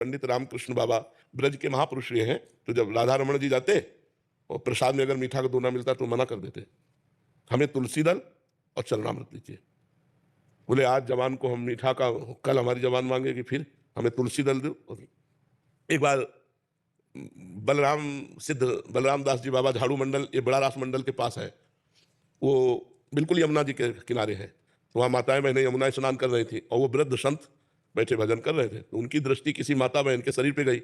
पंडित रामकृष्ण बाबा ब्रज के महापुरुष ये हैं, तो जब राधा रमण जी जाते और प्रसाद में अगर मीठा का दोना मिलता तो मना कर देते, हमें तुलसी दल और चरणामृत दीजिए। बोले आज जवान को हम मीठा का, कल हमारी जवान मांगेगी फिर हमें तुलसी दल दो। एक बार बलराम दास जी बाबा झाड़ू मंडल, ये बड़ा रास मंडल के पास है, वो बिल्कुल यमुना जी के किनारे है। तो वहाँ माताएं बहनें यमुना स्नान कर रही थी और वो वृद्ध संत बैठे भजन कर रहे थे, तो उनकी दृष्टि किसी माता बहन के शरीर पे गई,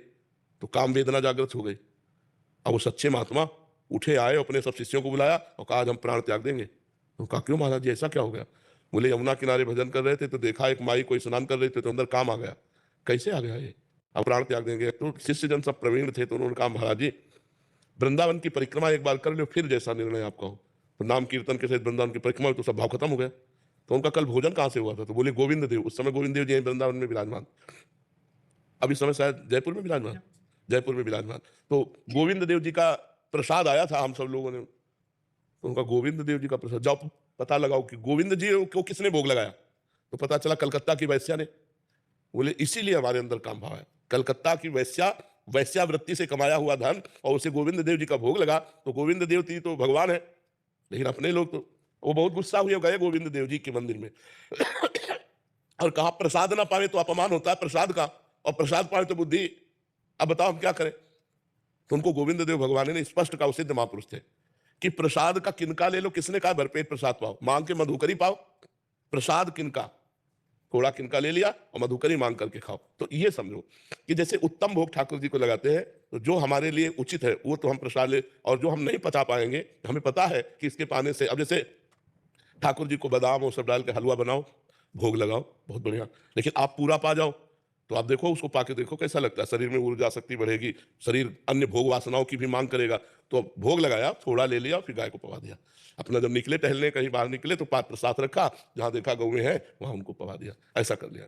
तो काम वेदना जागृत हो गई। अब वो सच्चे महात्मा उठे, आए, अपने सब शिष्यों को बुलाया और कहा आज हम प्राण त्याग देंगे। तो कहा क्यों महाराज जी, ऐसा क्या हो गया? बोले यमुना किनारे भजन कर रहे थे तो देखा एक माई कोई स्नान कर रहे थे, तो अंदर काम आ गया। कैसे आ गया ये? अब प्राण त्याग देंगे। तो शिष्य जन सब प्रवीण थे, तो उन्होंने कहा महाराज जी वृंदावन की परिक्रमा एक बार कर लो, फिर जैसा निर्णय आपका हो। तो नाम कीर्तन के साथ वृंदावन की परिक्रमा, तो सब भाव खत्म हो गया। तो उनका कल भोजन कहाँ से हुआ था? तो बोले गोविंद देव, उस समय गोविंद देव जी वृंदावन में विराजमान, अब इस समय शायद जयपुर में विराजमान, जयपुर में विराजमान। तो गोविंद देव जी का प्रसाद आया था हम सब लोगों ने, तो उनका गोविंद देव जी का प्रसाद, जाओ पता लगाओ कि गोविंद जी को किसने भोग लगाया। तो पता चला कलकत्ता की वैश्या ने। बोले इसीलिए हमारे अंदर काम भाव है, कलकत्ता की वैश्यावृत्ति से कमाया हुआ धन और उसे गोविंद देव जी का भोग लगा, तो गोविंद देव जी तो भगवान है, लेकिन अपने लोग तो, वो बहुत गुस्सा हुए, गए गोविंद देव जी के मंदिर में और कहा प्रसाद ना पावे तो अपमान होता है प्रसाद का, और प्रसाद पावे तो बुद्धि, अब बताओ हम क्या करें। तो उनको गोविंद देव भगवान ने स्पष्ट कहा, सिद्ध महापुरुष थे, कि प्रसाद का किनका ले लो, किसने कहा भरपेट प्रसाद पाओ, मांग के मधुकरी पाओ, प्रसाद किनका, थोड़ा किनका ले लिया और मधुकरी मांग करके खाओ। तो ये समझो कि जैसे उत्तम भोग ठाकुर जी को लगाते हैं, तो जो हमारे लिए उचित है वो तो हम प्रसाद ले, और जो हम नहीं पचा पाएंगे, हमें पता है कि इसके पाने से, अब जैसे ठाकुर जी को बादाम और सब डाल के हलवा बनाओ, भोग लगाओ, बहुत बढ़िया, लेकिन आप पूरा पा जाओ तो आप देखो, उसको पाके देखो कैसा लगता है, शरीर में ऊर्जा शक्ति बढ़ेगी, शरीर अन्य भोग वासनाओं की भी मांग करेगा। तो भोग लगाया, थोड़ा ले लिया, फिर गाय को पवा दिया। अपना जब निकले टहलने, कहीं बाहर निकले तो पात्र साथ रखा, जहां देखा गौएं हैं वहां उनको पवा दिया, ऐसा कर लिया।